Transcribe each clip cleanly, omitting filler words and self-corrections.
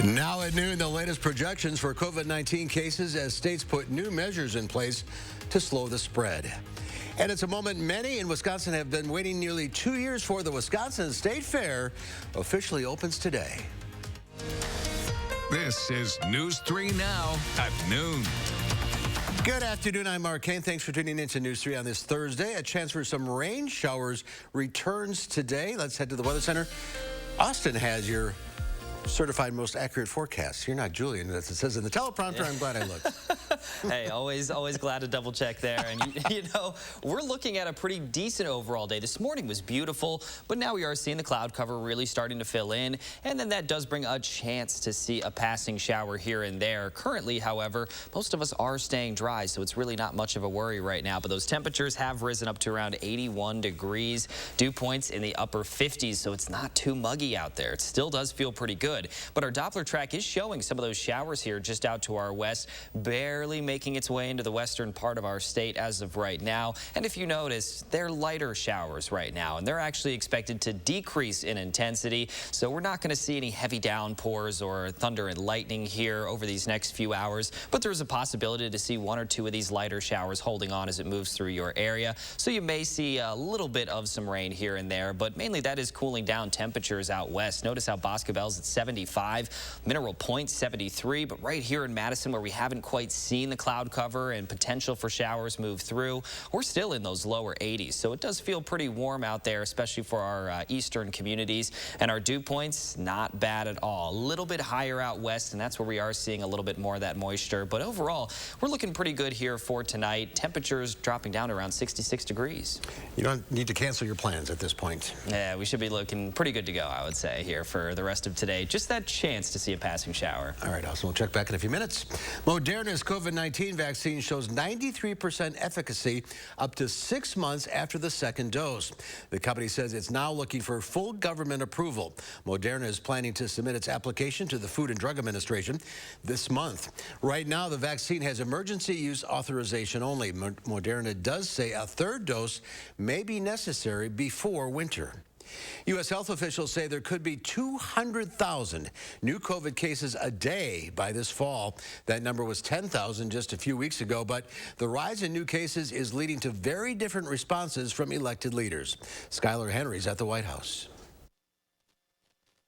Now at noon, the latest projections for COVID-19 cases as states put new measures in place to slow the spread. And it's a moment many in Wisconsin have been waiting nearly 2 years for. The Wisconsin State Fair officially opens today. This is News 3 Now at noon. Good afternoon, I'm Mark Kane. Thanks for tuning in to News 3 on this Thursday. A chance for some rain showers returns today. Let's head to the Weather Center. Austin has your certified most accurate forecast. You're not Julian, as it says in the teleprompter. I'm glad I looked. Hey, always glad to double check there. And you know, we're looking at a pretty decent overall day. This morning was beautiful, but now we are seeing the cloud cover really starting to fill in, and then that does bring a chance to see a passing shower here and there. Currently, however, most of us are staying dry, so it's really not much of a worry right now. But those temperatures have risen up to around 81 degrees. Dew points in the upper 50s, so it's not too muggy out there. It still does feel pretty good. But our Doppler track is showing some of those showers here just out to our west, barely making its way into the western part of our state as of right now. And if you notice, they're lighter showers right now, and they're actually expected to decrease in intensity. So we're not going to see any heavy downpours or thunder and lightning here over these next few hours. But there's a possibility to see one or two of these lighter showers holding on as it moves through your area. So you may see a little bit of some rain here and there, but mainly that is cooling down temperatures out west. Notice how Boscobel's at 75, Mineral Point 73, but right here in Madison, where we haven't quite seen the cloud cover and potential for showers move through, we're still in those lower 80s. So it does feel pretty warm out there, especially for our eastern communities. And our dew points, not bad at all. A little bit higher out west, and that's where we are seeing a little bit more of that moisture. But overall, we're looking pretty good here for tonight. Temperatures dropping down to around 66 degrees. You don't need to cancel your plans at this point. Yeah, we should be looking pretty good to go, I would say, here for the rest of today. Just that chance to see a passing shower. All right, Austin, we'll check back in a few minutes. Moderna's COVID-19 vaccine shows 93% efficacy up to 6 months after the second dose. The company says it's now looking for full government approval. Moderna is planning to submit its application to the Food and Drug Administration this month. Right now, the vaccine has emergency use authorization only. Moderna does say a third dose may be necessary before winter. U.S. health officials say there could be 200,000 new COVID cases a day by this fall. That number was 10,000 just a few weeks ago, but the rise in new cases is leading to very different responses from elected leaders. Skylar Henry's at the White House.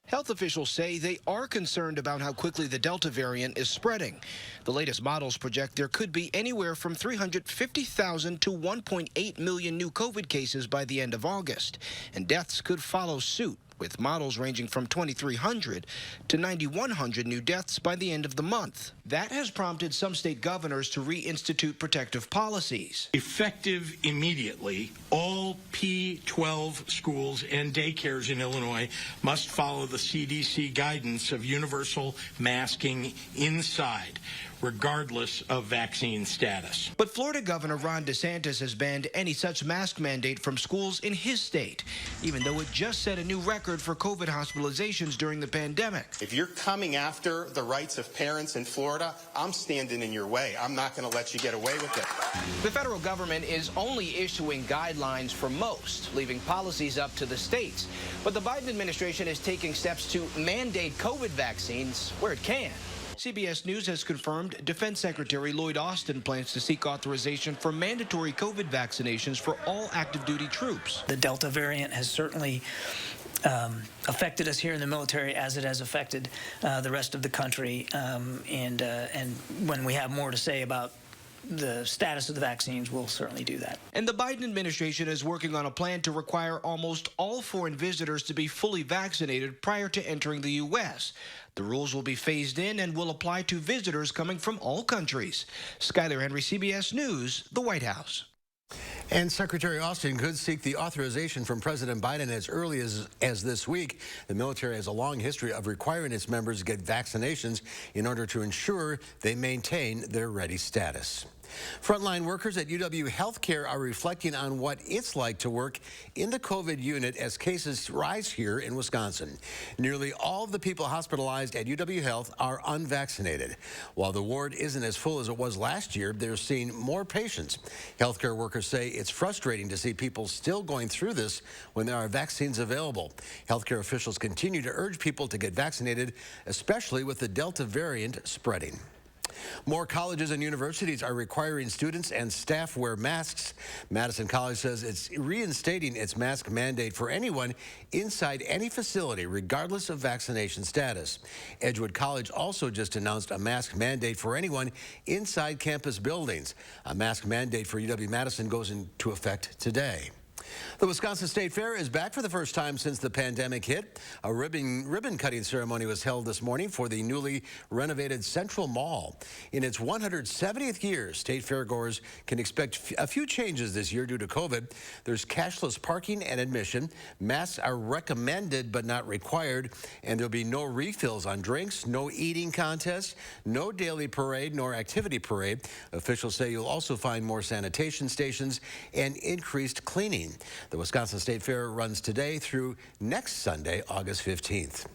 Health officials say they are concerned about how quickly the Delta variant is spreading. The latest models project there could be anywhere from 350,000 to 1.8 million new COVID cases by the end of August, and deaths could follow suit, with models ranging from 2,300 to 9,100 new deaths by the end of the month. That has prompted some state governors to reinstitute protective policies. Effective immediately, all P-12 schools and daycares in Illinois must follow the CDC guidance of universal masking inside, regardless of vaccine status. But Florida Governor Ron DeSantis has banned any such mask mandate from schools in his state, even though it just set a new record for COVID hospitalizations during the pandemic. If you're coming after the rights of parents in Florida, I'm standing in your way. I'm not going to let you get away with it. The federal government is only issuing guidelines for most, leaving policies up to the states. But the Biden administration is taking steps to mandate COVID vaccines where it can. CBS News has confirmed Defense Secretary Lloyd Austin plans to seek authorization for mandatory COVID vaccinations for all active duty troops. The Delta variant has certainly affected us here in the military as it has affected the rest of the country. And when we have more to say about the status of the vaccines, we'll certainly do that. And the Biden administration is working on a plan to require almost all foreign visitors to be fully vaccinated prior to entering the U.S. The rules will be phased in and will apply to visitors coming from all countries. Skylar Henry, CBS News, the White House. And Secretary Austin could seek the authorization from President Biden as early as this week. The military has a long history of requiring its members to get vaccinations in order to ensure they maintain their ready status. Frontline workers at UW Healthcare are reflecting on what it's like to work in the COVID unit as cases rise here in Wisconsin. Nearly all of the people hospitalized at UW Health are unvaccinated. While the ward isn't as full as it was last year, they're seeing more patients. Healthcare workers say it's frustrating to see people still going through this when there are vaccines available. Healthcare officials continue to urge people to get vaccinated, especially with the Delta variant spreading. More colleges and universities are requiring students and staff wear masks. Madison College says it's reinstating its mask mandate for anyone inside any facility, regardless of vaccination status. Edgewood College also just announced a mask mandate for anyone inside campus buildings. A mask mandate for UW-Madison goes into effect today. The Wisconsin State Fair is back for the first time since the pandemic hit. A ribbon cutting ceremony was held this morning for the newly renovated Central Mall. In its 170th year, State Fairgoers can expect a few changes this year due to COVID. There's cashless parking and admission. Masks are recommended but not required, and there'll be no refills on drinks, no eating contests, no daily parade nor activity parade. Officials say you'll also find more sanitation stations and increased cleaning. The Wisconsin State Fair runs today through next Sunday, August 15th.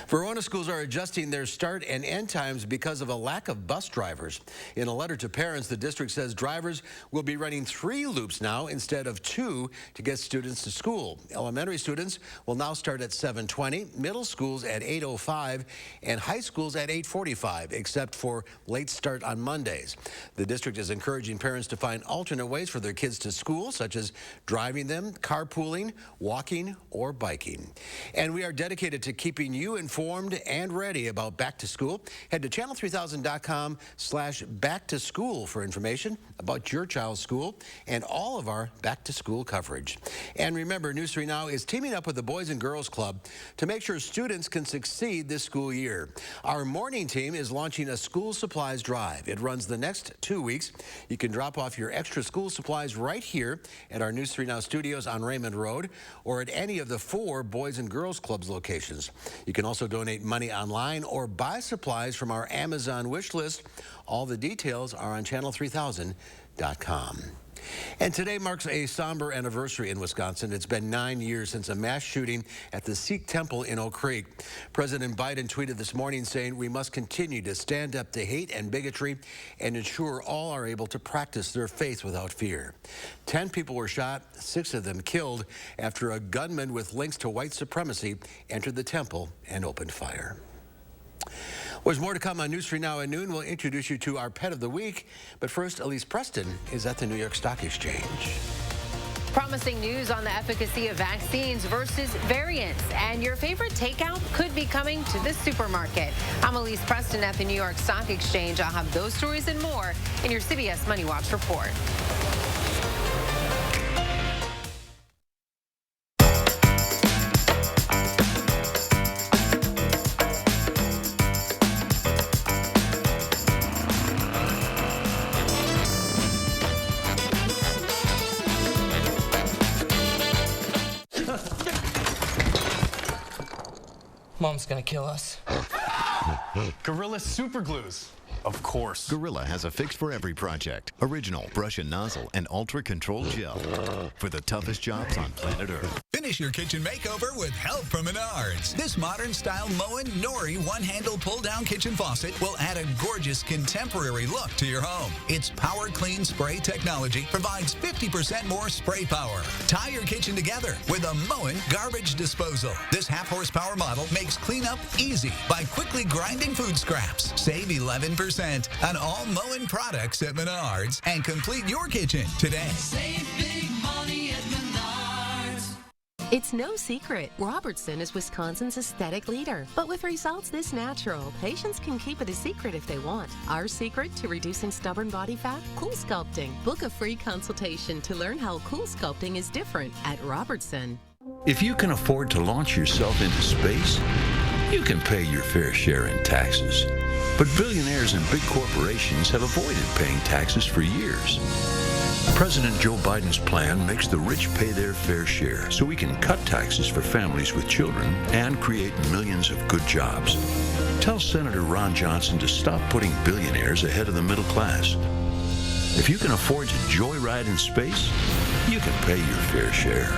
Verona schools are adjusting their start and end times because of a lack of bus drivers. In a letter to parents, the district says drivers will be running 3 loops now instead of 2 to get students to school. Elementary students will now start at 7:20, middle schools at 8:05, and high schools at 8:45, except for late start on Mondays. The district is encouraging parents to find alternate ways for their kids to school, such as driving them, carpooling, walking, or biking. And we are dedicated to keeping you informed and ready about back to school. Head to channel3000.com/back-to-school for information about your child's school and all of our back to school coverage. And remember, News 3 Now is teaming up with the Boys and Girls Club to make sure students can succeed this school year. Our morning team is launching a school supplies drive. It runs the next 2 weeks. You can drop off your extra school supplies right here at our News 3 Now studios on Raymond Road or at any of the 4 Boys and Girls Clubs locations. You can also donate money online or buy supplies from our Amazon wish list. All the details are on channel3000.com. And today marks a somber anniversary in Wisconsin. It's been 9 years since a mass shooting at the Sikh temple in Oak Creek. President Biden tweeted this morning saying we must continue to stand up to hate and bigotry and ensure all are able to practice their faith without fear. 10 people were shot, 6 of them killed after a gunman with links to white supremacy entered the temple and opened fire. There's more to come on News 3 Now at noon. We'll introduce you to our pet of the week. But first, Elise Preston is at the New York Stock Exchange. Promising news on the efficacy of vaccines versus variants. And your favorite takeout could be coming to the supermarket. I'm Elise Preston at the New York Stock Exchange. I'll have those stories and more in your CBS Money Watch report. Mom's gonna kill us. Gorilla Super Glues. Of course. Gorilla has a fix for every project. Original brush and nozzle and ultra-controlled gel for the toughest jobs on planet Earth. Finish your kitchen makeover with help from Menards. This modern-style Moen Nori one-handle pull-down kitchen faucet will add a gorgeous contemporary look to your home. Its Power Clean spray technology provides 50% more spray power. Tie your kitchen together with a Moen garbage disposal. This half-horsepower model makes cleanup easy by quickly grinding food scraps. Save 11% on all Moen products at Menards and complete your kitchen today. Save big money at Menards. It's no secret, Robertson is Wisconsin's aesthetic leader. But with results this natural, patients can keep it a secret if they want. Our secret to reducing stubborn body fat? Cool Sculpting. Book a free consultation to learn how Cool Sculpting is different at Robertson. If you can afford to launch yourself into space, you can pay your fair share in taxes. But billionaires and big corporations have avoided paying taxes for years. President Joe Biden's plan makes the rich pay their fair share so we can cut taxes for families with children and create millions of good jobs. Tell Senator Ron Johnson to stop putting billionaires ahead of the middle class. If you can afford to joyride in space, you can pay your fair share.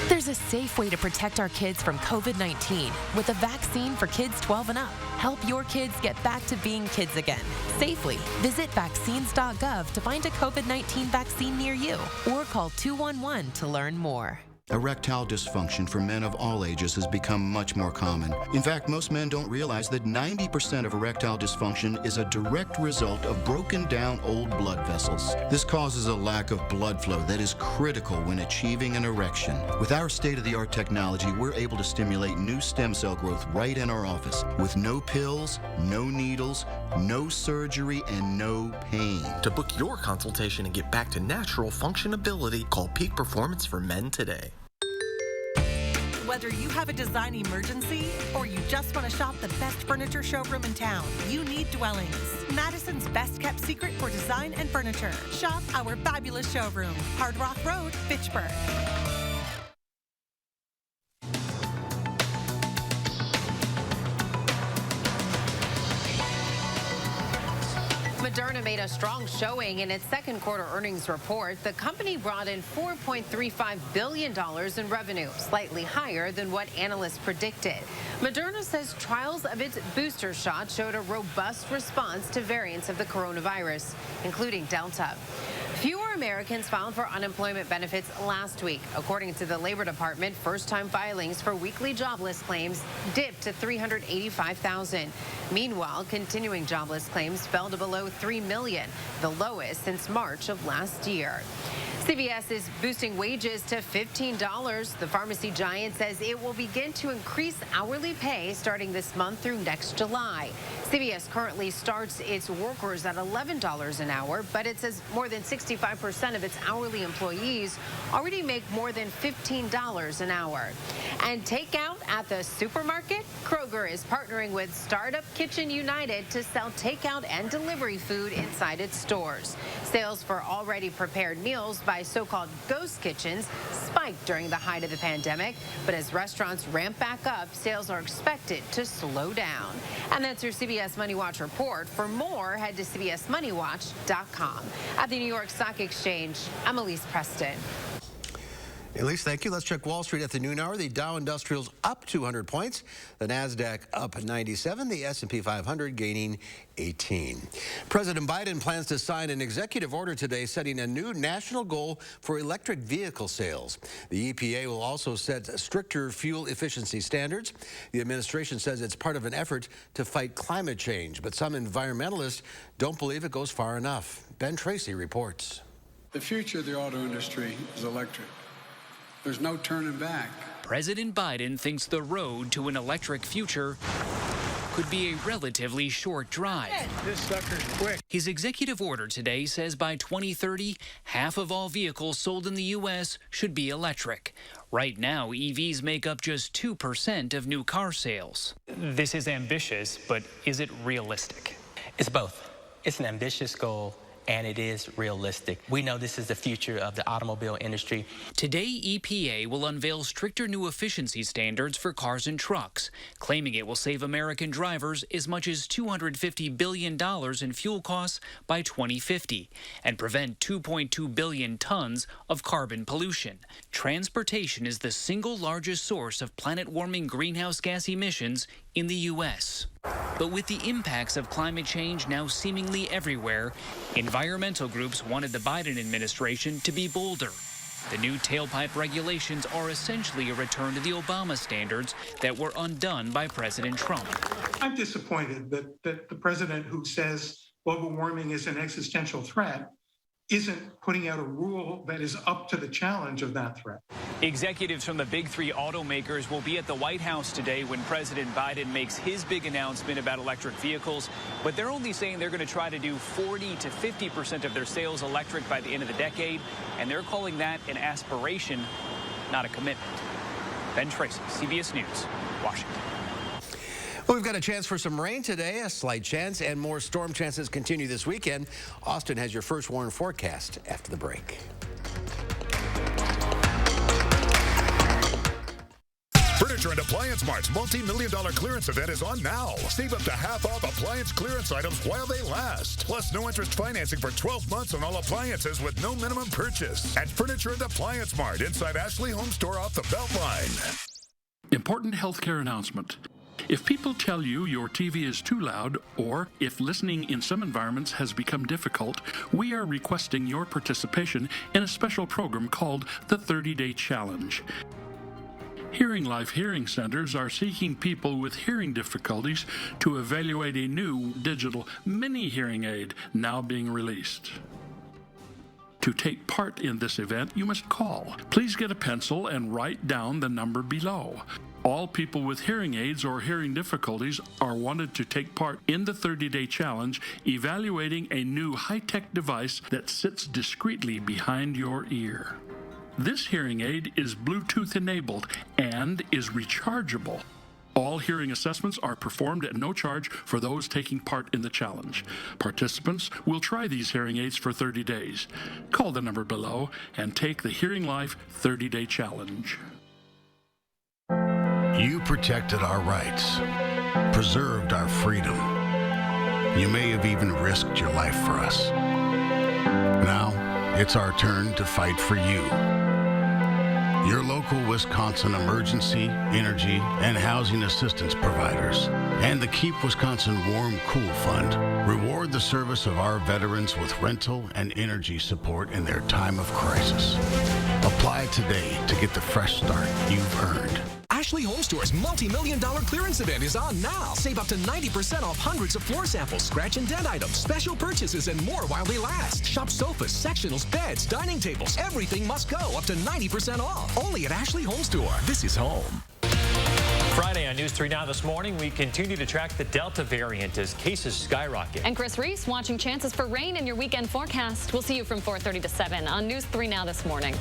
There's a safe way to protect our kids from COVID-19 with a vaccine for kids 12 and up. Help your kids get back to being kids again, safely. Visit vaccines.gov to find a COVID-19 vaccine near you or call 211 to learn more. Erectile dysfunction for men of all ages has become much more common. In fact, most men don't realize that 90% of erectile dysfunction is a direct result of broken down old blood vessels. This causes a lack of blood flow that is critical when achieving an erection. With our state-of-the-art technology, we're able to stimulate new stem cell growth right in our office with no pills, no needles, no surgery, and no pain. To book your consultation and get back to natural functionability, call Peak Performance for Men today. Whether you have a design emergency or you just want to shop the best furniture showroom in town, you need Dwellings, Madison's best kept secret for design and furniture. Shop our fabulous showroom, Hard Rock Road, Fitchburg. Moderna made a strong showing in its second quarter earnings report. The company brought in $4.35 billion in revenue, slightly higher than what analysts predicted. Moderna says trials of its booster shot showed a robust response to variants of the coronavirus, including Delta. Fewer Americans filed for unemployment benefits last week. According to the Labor Department, first-time filings for weekly jobless claims dipped to 385,000. Meanwhile, continuing jobless claims fell to below 3 million, the lowest since March of last year. CVS is boosting wages to $15. The pharmacy giant says it will begin to increase hourly pay starting this month through next July. CVS currently starts its workers at $11 an hour, but it says more than 65% of its hourly employees already make more than $15 an hour. And takeout at the supermarket? Kroger is partnering with Startup Kitchen United to sell takeout and delivery food inside its stores. Sales for already prepared meals by so-called ghost kitchens spiked during the height of the pandemic, but as restaurants ramp back up, sales are expected to slow down. And that's your CBS Money Watch report. For more, head to cbsmoneywatch.com. At the New York Stock Exchange, I'm Elise Preston. Elise, thank you. Let's check Wall Street at the noon hour. The Dow Industrials up 200 points. The Nasdaq up 97. The S&P 500 gaining 18. President Biden plans to sign an executive order today setting a new national goal for electric vehicle sales. The EPA will also set stricter fuel efficiency standards. The administration says it's part of an effort to fight climate change, but some environmentalists don't believe it goes far enough. Ben Tracy reports. The future of the auto industry is electric. There's no turning back. President Biden thinks the road to an electric future could be a relatively short drive. This sucker's quick. His executive order today says by 2030, half of all vehicles sold in the U.S. should be electric. Right now, EVs make up just 2% of new car sales. This is ambitious, but is it realistic? It's both. It's an ambitious goal, and it is realistic. We know this is the future of the automobile industry. Today, EPA will unveil stricter new efficiency standards for cars and trucks, claiming it will save American drivers as much as $250 billion in fuel costs by 2050 and prevent 2.2 billion tons of carbon pollution. Transportation is the single largest source of planet-warming greenhouse gas emissions in the U.S. But with the impacts of climate change now seemingly everywhere, environmental groups wanted the Biden administration to be bolder. The new tailpipe regulations are essentially a return to the Obama standards that were undone by President Trump. I'm disappointed that the president who says global warming is an existential threat isn't putting out a rule that is up to the challenge of that threat. Executives from the big three automakers will be at the White House today when President Biden makes his big announcement about electric vehicles, but they're only saying they're going to try to do 40 to 50% of their sales electric by the end of the decade, and they're calling that an aspiration, not a commitment. Ben Tracy, CBS News, Washington. Well, we've got a chance for some rain today, a slight chance, and more storm chances continue this weekend. Austin has your first warn forecast after the break. Furniture Furniture and Appliance Mart's multi-million-dollar clearance event is on now. Save up to half off appliance clearance items while they last. Plus, no interest financing for 12 months on all appliances with no minimum purchase. At Furniture and Appliance Mart inside Ashley Home Store off the Beltline. Important healthcare announcement. If people tell you your TV is too loud, or if listening in some environments has become difficult, we are requesting your participation in a special program called the 30-Day Challenge. Hearing Life Hearing Centers are seeking people with hearing difficulties to evaluate a new digital mini hearing aid now being released. To take part in this event, you must call. Please get a pencil and write down the number below. All people with hearing aids or hearing difficulties are wanted to take part in the 30-Day Challenge, evaluating a new high-tech device that sits discreetly behind your ear. This hearing aid is Bluetooth enabled and is rechargeable. All hearing assessments are performed at no charge for those taking part in the challenge. Participants will try these hearing aids for 30 days. Call the number below and take the Hearing Life 30-Day Challenge. You protected our rights, preserved our freedom. You may have even risked your life for us. Now, it's our turn to fight for you. Your local Wisconsin emergency, energy, and housing assistance providers, and the Keep Wisconsin Warm Cool Fund reward the service of our veterans with rental and energy support in their time of crisis. Apply today to get the fresh start you've earned. Ashley Home Store's multi-million-dollar clearance event is on now. Save up to 90% off hundreds of floor samples, scratch and dent items, special purchases, and more while they last. Shop sofas, sectionals, beds, dining tables. Everything must go up to 90% off. Only at Ashley Home Store. This is home. Friday on News 3 Now this morning, we continue to track the Delta variant as cases skyrocket. And Chris Reese watching chances for rain in your weekend forecast. We'll see you from 4:30 to 7 on News 3 Now this morning.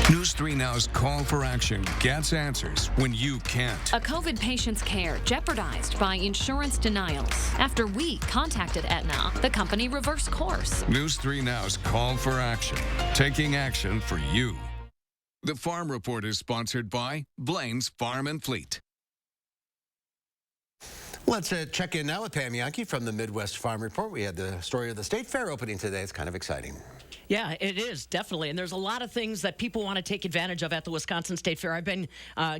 News 3 Now's call for action gets answers when you can't. A COVID patient's care jeopardized by insurance denials. After we contacted Aetna, the company reversed course. News 3 Now's call for action, taking action for you. The Farm Report is sponsored by Blaine's Farm and Fleet. Let's check in now with Pam Yankee from the Midwest Farm Report. We had the story of the State Fair opening today. It's kind of exciting. Yeah, it is, definitely. And there's a lot of things that people want to take advantage of at the Wisconsin State Fair. I've been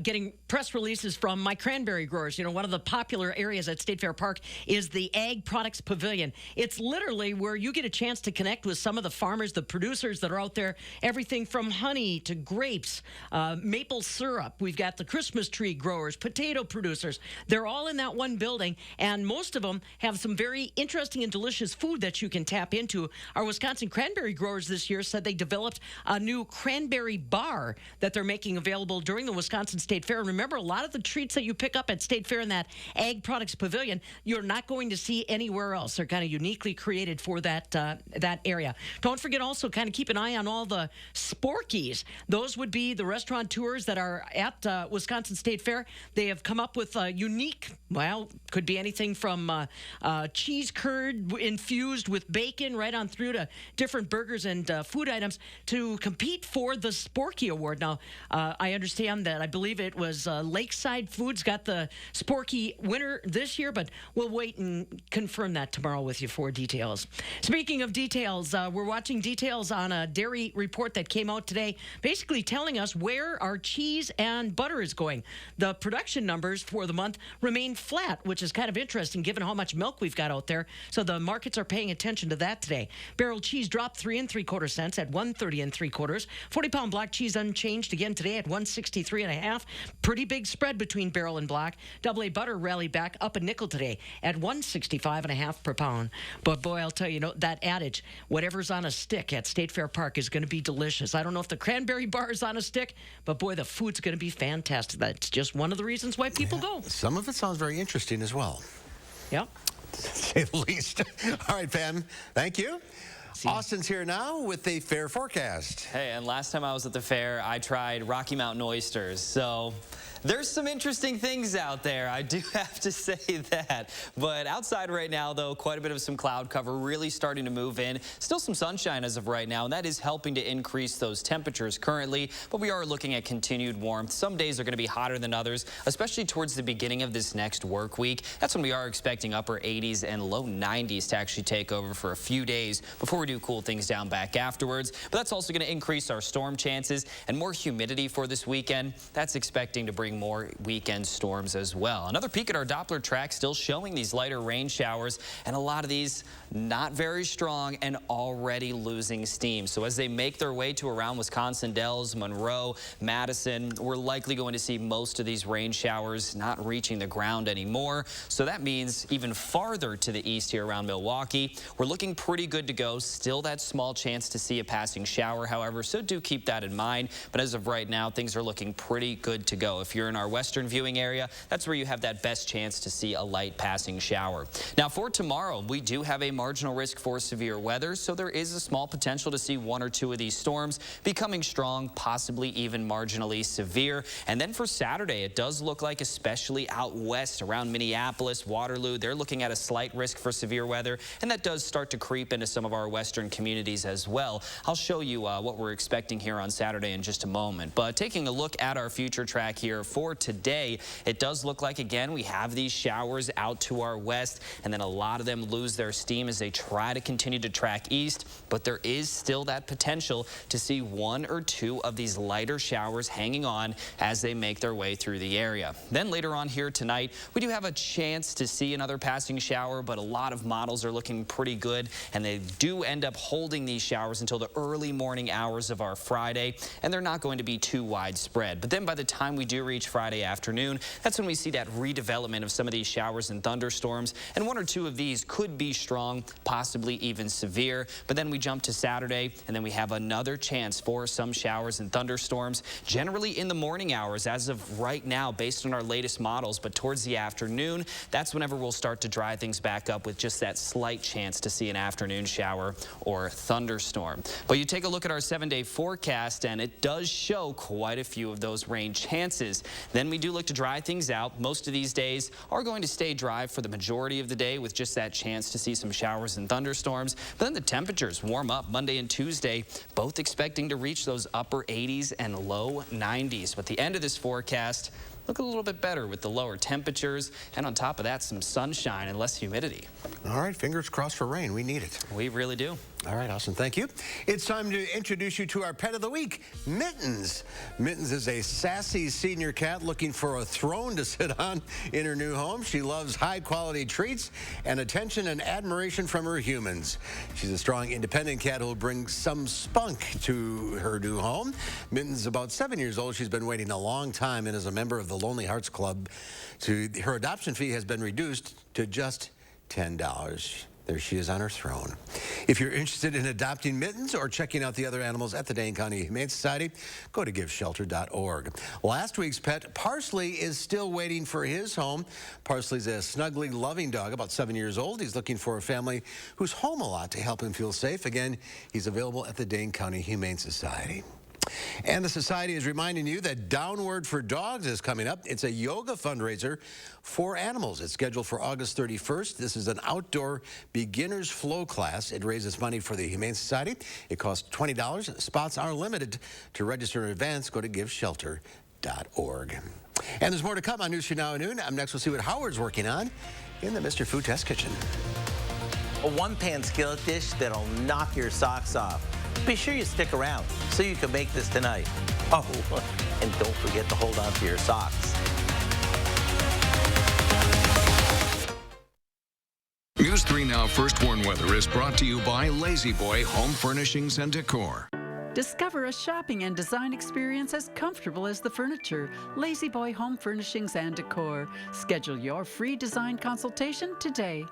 getting press releases from my cranberry growers. You know, one of the popular areas at State Fair Park is the Ag Products Pavilion. It's literally where you get a chance to connect with some of the farmers, the producers that are out there, everything from honey to grapes, maple syrup. We've got the Christmas tree growers, potato producers. They're all in that one building, and most of them have some very interesting and delicious food that you can tap into. Our Wisconsin cranberry growers this year said they developed a new cranberry bar that they're making available during the Wisconsin State Fair. And remember, a lot of the treats that you pick up at State Fair in that Ag Products Pavilion, you're not going to see anywhere else. They're kind of uniquely created for that that area. Don't forget also kind of keep an eye on all the Sporkies. Those would be the restaurateurs that are at Wisconsin State Fair. They have come up with a unique, well, could be anything from cheese curd infused with bacon right on through to different burgers and food items to compete for the Sporky Award. Now, I understand that I believe it was Lakeside Foods got the Sporky winner this year, but we'll wait and confirm that tomorrow with you for details. Speaking of details, we're watching details on a dairy report that came out today, basically telling us where our cheese and butter is going. The production numbers for the month remain flat, which is kind of interesting given how much milk we've got out there. So the markets are paying attention to that today. Barrel cheese dropped 3 3/4 cents at 1.30 3/4. 40-pound block cheese unchanged again today at 1.63 1/2. Pretty big spread between barrel and block. AA butter rallied back up a nickel today at 1.65 1/2 per pound. But boy, I'll tell you, that adage, whatever's on a stick at State Fair Park is going to be delicious. I don't know if the cranberry bar is on a stick, but boy, the food's going to be fantastic. That's just one of the reasons why people go. Some of it sounds very interesting as well. Yep. To say the least. All right, Pam, thank you. Austin's here now with the fair forecast. Hey, and last time I was at the fair, I tried Rocky Mountain oysters. So There's some interesting things out there, I do have to say that. But outside right now, though, quite a bit of some cloud cover really starting to move in. Still some sunshine as of right now, and that is helping to increase those temperatures currently. But we are looking at continued warmth. Some days are going to be hotter than others, especially towards the beginning of this next work week. That's when we are expecting upper 80s and low 90s to actually take over for a few days before we do cool things down back afterwards. But that's also going to increase our storm chances and more humidity for this weekend. That's expecting to bring more weekend storms as well. Another peek at our Doppler track, still showing these lighter rain showers, and a lot of these not very strong and already losing steam. So as they make their way to around Wisconsin Dells, Monroe, Madison, we're likely going to see most of these rain showers not reaching the ground anymore. So that means even farther to the east here around Milwaukee, we're looking pretty good to go. Still that small chance to see a passing shower, however, so do keep that in mind. But as of right now, things are looking pretty good to go. If you're in our western viewing area, that's where you have that best chance to see a light passing shower. Now for tomorrow, we do have a marginal risk for severe weather, so there is a small potential to see one or two of these storms becoming strong, possibly even marginally severe. And then for Saturday, it does look like, especially out west around Minneapolis, Waterloo, they're looking at a slight risk for severe weather, and that does start to creep into some of our western communities as well. I'll show you what we're expecting here on Saturday in just a moment. But taking a look at our future track here for today, it does look like, again, we have these showers out to our west, and then a lot of them lose their steam as they try to continue to track east. But there is still that potential to see one or two of these lighter showers hanging on as they make their way through the area. Then later on here tonight, we do have a chance to see another passing shower, but a lot of models are looking pretty good, and they do end up holding these showers until the early morning hours of our Friday, and they're not going to be too widespread. But then by the time we do reach Friday afternoon, that's when we see that redevelopment of some of these showers and thunderstorms, and one or two of these could be strong, possibly even severe. But then we jump to Saturday, and then we have another chance for some showers and thunderstorms, generally in the morning hours as of right now based on our latest models. But towards the afternoon, that's whenever we'll start to dry things back up with just that slight chance to see an afternoon shower or thunderstorm. But you take a look at our 7-day forecast, and it does show quite a few of those rain chances. Then we do look to dry things out. Most of these days are going to stay dry for the majority of the day with just that chance to see some showers and thunderstorms. But then the temperatures warm up Monday and Tuesday, both expecting to reach those upper 80s and low 90s. But the end of this forecast look a little bit better with the lower temperatures, and on top of that, some sunshine and less humidity. All right, fingers crossed for rain. We need it. We really do. All right, Austin, thank you. It's time to introduce you to our pet of the week, Mittens. Mittens is a sassy senior cat looking for a throne to sit on in her new home. She loves high-quality treats and attention and admiration from her humans. She's a strong, independent cat who will bring some spunk to her new home. Mittens is about 7 years old. She's been waiting a long time and is a member of the Lonely Hearts Club. Her adoption fee has been reduced to just $10. There she is on her throne. If you're interested in adopting Mittens or checking out the other animals at the Dane County Humane Society, go to giveshelter.org. Last week's pet, Parsley, is still waiting for his home. Parsley's a snuggly, loving dog, about 7 years old. He's looking for a family who's home a lot to help him feel safe. Again, he's available at the Dane County Humane Society. And the Society is reminding you that Downward for Dogs is coming up. It's a yoga fundraiser for animals. It's scheduled for August 31st. This is an outdoor beginner's flow class. It raises money for the Humane Society. It costs $20. Spots are limited. To register in advance, go to giveshelter.org. And there's more to come on News 2 Now at noon. Up next, we'll see what Howard's working on in the Mr. Food Test Kitchen. A one-pan skillet dish that'll knock your socks off. Be sure you stick around so you can make this tonight. Oh, and don't forget to hold on to your socks. News 3 Now First Warn Weather is brought to you by Lazy Boy Home Furnishings and Decor. Discover a shopping and design experience as comfortable as the furniture. Lazy Boy Home Furnishings and Decor. Schedule your free design consultation today.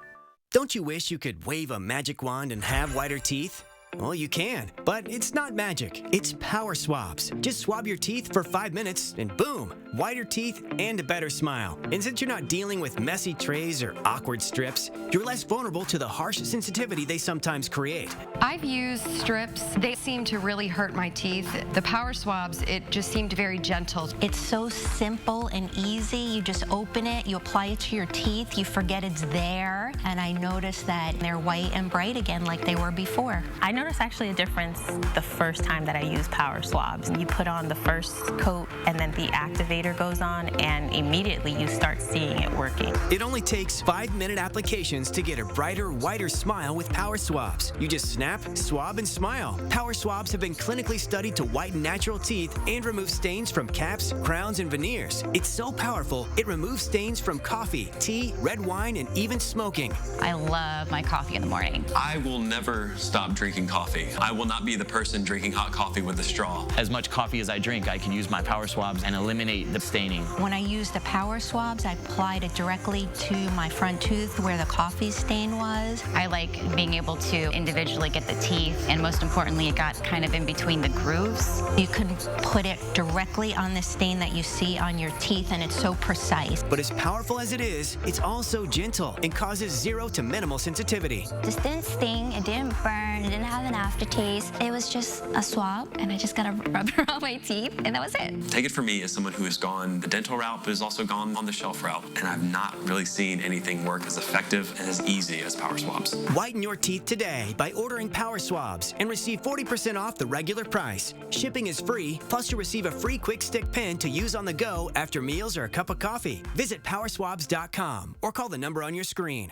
Don't you wish you could wave a magic wand and have whiter teeth? Well, you can, but it's not magic. It's power swabs. Just swab your teeth for 5 minutes and boom, whiter teeth and a better smile. And since you're not dealing with messy trays or awkward strips, you're less vulnerable to the harsh sensitivity they sometimes create. I've used strips. They seem to really hurt my teeth. The power swabs, it just seemed very gentle. It's so simple and easy. You just open it, you apply it to your teeth, you forget it's there, and I noticed that they're white and bright again like they were before. I noticed actually a difference the first time that I used power swabs. You put on the first coat and then the activator goes on and immediately you start seeing it working. It only takes 5-minute applications to get a brighter, whiter smile with power swabs. You just snap, swab, and smile. Power swabs have been clinically studied to whiten natural teeth and remove stains from caps, crowns, and veneers. It's so powerful, it removes stains from coffee, tea, red wine, and even smoking. I love my coffee in the morning. I will never stop drinking coffee. I will not be the person drinking hot coffee with a straw. As much coffee as I drink, I can use my power swabs and eliminate the staining. When I use the power swabs, I applied it directly to my front tooth where the coffee stain was. I like being able to individually get the teeth, and most importantly, it got kind of in between the grooves. You can put it directly on the stain that you see on your teeth, and it's so precise. But as powerful as it is, it's also gentle and causes 0 to minimal sensitivity. This didn't sting, it didn't burn, it didn't have an aftertaste. It was just a swab, and I just got to rub it on my teeth, and that was it. Take it from me as someone who has gone the dental route, but has also gone on the shelf route, and I've not really seen anything work as effective and as easy as power swabs. Whiten your teeth today by ordering power swabs and receive 40% off the regular price. Shipping is free, plus you'll receive a free quick stick pen to use on the go after meals or a cup of coffee. Visit powerswabs.com or call the number on your screen.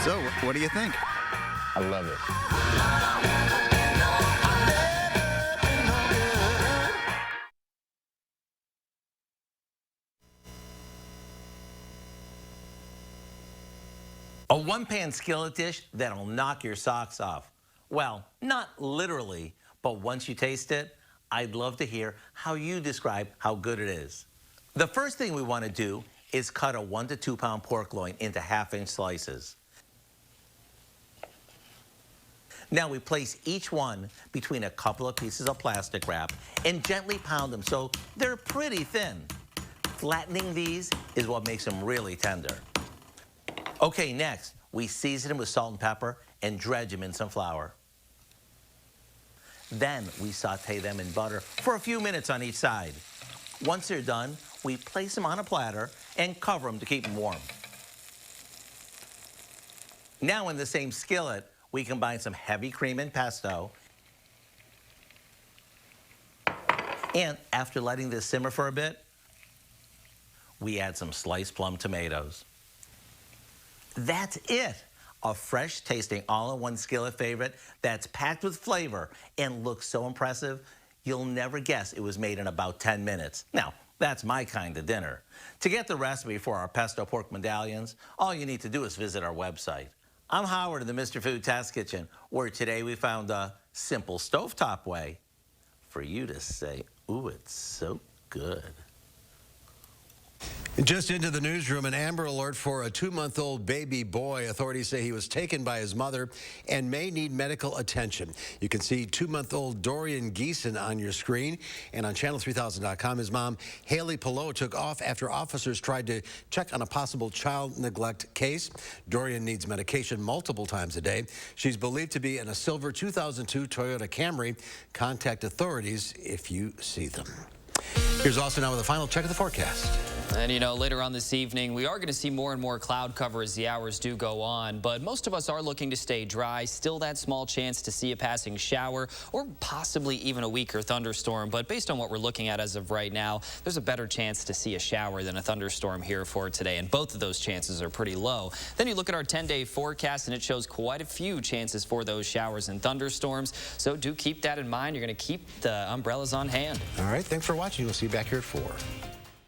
So, what do you think? I love it. A one-pan skillet dish that'll knock your socks off. Well, not literally, but once you taste it, I'd love to hear how you describe how good it is. The first thing we want to do is cut a 1 to 2 pound pork loin into 1/2-inch slices. Now we place each one between a couple of pieces of plastic wrap and gently pound them so they're pretty thin. Flattening these is what makes them really tender. Okay, next, we season them with salt and pepper and dredge them in some flour. Then we saute them in butter for a few minutes on each side. Once they're done, we place them on a platter and cover them to keep them warm. Now in the same skillet, we combine some heavy cream and pesto. And after letting this simmer for a bit, we add some sliced plum tomatoes. That's it. A fresh tasting all-in-one skillet favorite that's packed with flavor and looks so impressive, you'll never guess it was made in about 10 minutes. Now, that's my kind of dinner. To get the recipe for our pesto pork medallions, all you need to do is visit our website. I'm Howard in the Mr. Food Test Kitchen, where today we found a simple stovetop way for you to say, ooh, it's so good. Just into the newsroom, an Amber Alert for a 2-month-old baby boy. Authorities say he was taken by his mother and may need medical attention. You can see 2-month-old Dorian Geeson on your screen. And on channel3000.com, his mom, Haley Pillow, took off after officers tried to check on a possible child neglect case. Dorian needs medication multiple times a day. She's believed to be in a silver 2002 Toyota Camry. Contact authorities if you see them. Here's Austin now with a final check of the forecast. And, you know, later on this evening, we are going to see more and more cloud cover as the hours do go on. But most of us are looking to stay dry. Still that small chance to see a passing shower or possibly even a weaker thunderstorm. But based on what we're looking at as of right now, there's a better chance to see a shower than a thunderstorm here for today. And both of those chances are pretty low. Then you look at our 10-day forecast, and it shows quite a few chances for those showers and thunderstorms. So do keep that in mind. You're going to keep the umbrellas on hand. All right. Thanks for watching. We'll see you back here at 4.